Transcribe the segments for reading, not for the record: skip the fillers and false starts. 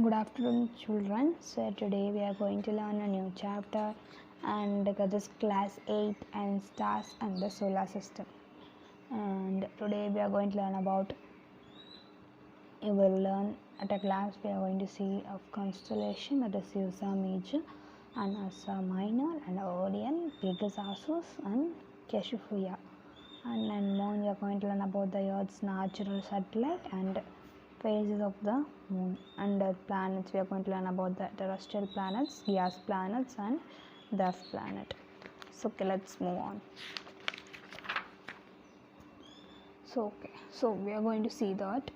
Good afternoon, children. So, today we are going to learn a new chapter, and this is class 8 and stars and the solar system. And today we are going to learn about, you will learn at a class, we are going to see of constellation, that is Ursa Major and Ursa Minor and Orion, Pegasus and Cassiopeia. And more we are going to learn about the Earth's natural satellite and phases of the moon and the planets. We are going to learn about the terrestrial planets, gas planets and the Earth planet. So okay, let's move on. So we are going to see that.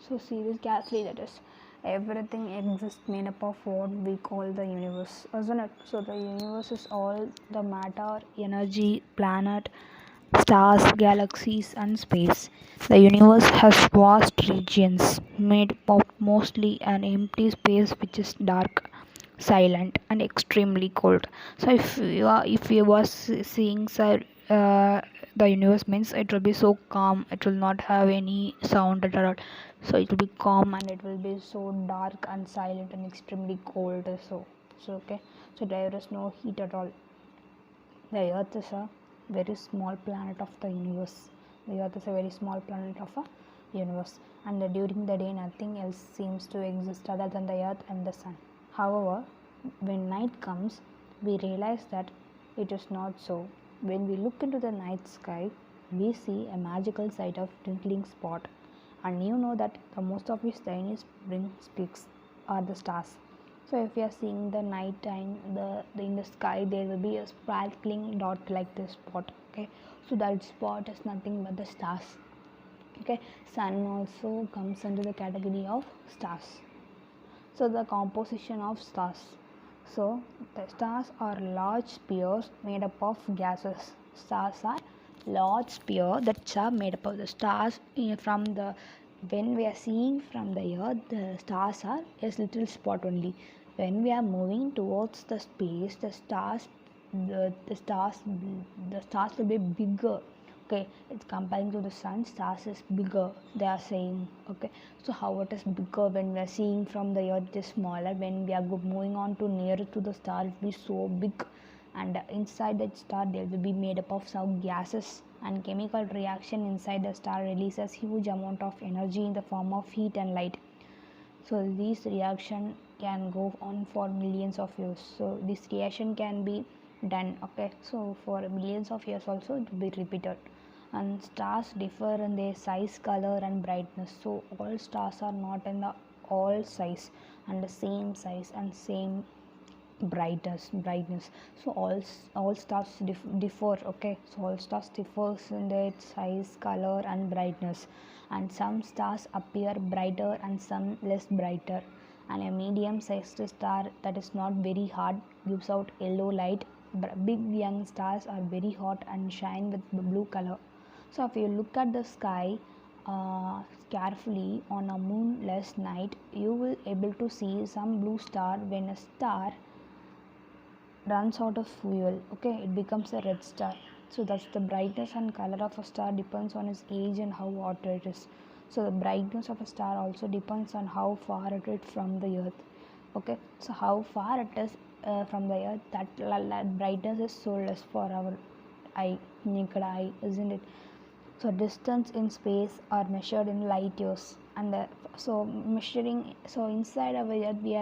So see this carefully, that is everything exists made up of what we call the universe, isn't it? So the universe is all the matter, energy, planet, stars, galaxies and space. The universe has vast regions made of mostly an empty space which is dark, silent and extremely cold. So if you are seeing the universe means it will be so calm, it will not have any sound at all. So it will be calm and it will be so dark and silent and extremely cold. So okay, so there is no heat at all. The Earth is a very small planet of the universe. The Earth is a very small planet of a universe, and during the day, nothing else seems to exist other than the Earth and the Sun. However, when night comes, we realize that it is not so. When we look into the night sky, we see a magical sight of twinkling spot, and you know that the most of its tiny spring peaks are the stars. So if you are seeing the night time, in the sky there will be a sparkling dot like this spot. Okay, so that spot is nothing but the stars. Okay, sun also comes under the category of stars. So the composition of stars. So the stars are large spheres made up of gases. Stars are large spheres that are made up of the stars from the when we are seeing from the earth, the stars are a little spot only. When we are moving towards the space, the stars will be bigger. Okay, it's comparing to the sun, stars is bigger, they are saying. Okay, so how it is bigger when we are seeing from the earth, it is smaller. When we are moving on to nearer to the star, it will be so big, and inside that star there will be made up of some gases, and chemical reaction inside the star releases huge amount of energy in the form of heat and light. So this reaction can go on for millions of years. So this reaction can be done. Okay, so for millions of years also it will be repeated. And stars differ in their size, color and brightness. So all stars are not in the all size and the same size and same brightness. So all stars differ. Okay, so all stars differs in their size, color and brightness, and some stars appear brighter and some less brighter, and a medium sized star that is not very hot gives out yellow light. Big young stars are very hot and shine with blue color. So if you look at the sky carefully on a moonless night, you will able to see some blue star. When a star runs out of fuel, okay, it becomes a red star. So that's the brightness and color of a star depends on its age and how hot it is. So the brightness of a star also depends on how far it is from the earth. Okay, so how far it is from the earth, that brightness is so less for our eye, naked eye, isn't it? So distance in space are measured in light years, and so measuring, so inside our earth we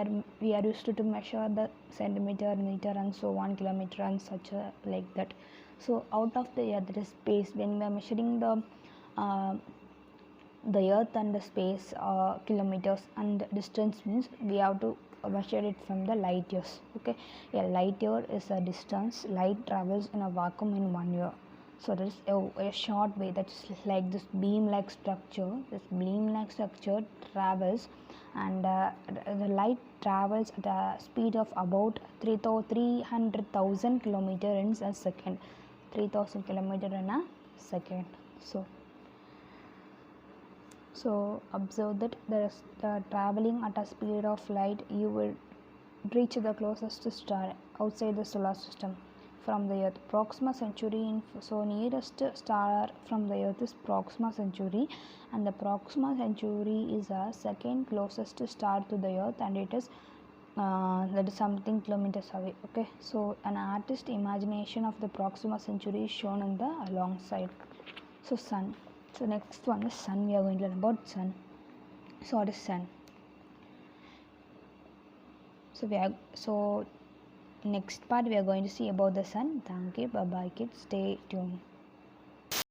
are used to measure the centimeter, meter and so on, kilometer and such like that. So out of the earth there is space. When we are measuring uh, the earth and the space kilometers, and distance means we have to measure it from the light years. Okay, a light year is a distance light travels in a vacuum in 1 year. So there is a short way, that's like this beam like structure. This beam like structure travels, and the light travels at a speed of about 300,000 kilometer in a second. 3000 kilometer in a second. So observe that there is traveling at a speed of light, you will reach the closest star outside the solar system. from the Earth. Proxima Centauri. So nearest star from the Earth is Proxima Centauri, and the Proxima Centauri is the second closest star to the Earth, and it is that is something kilometers away. Okay, so an artist imagination of the Proxima Centauri is shown in the alongside. So sun. So next one is sun. We are going to learn about sun. So what is sun? So next part we are going to see about the sun. Thank you. Bye bye kids. Stay tuned.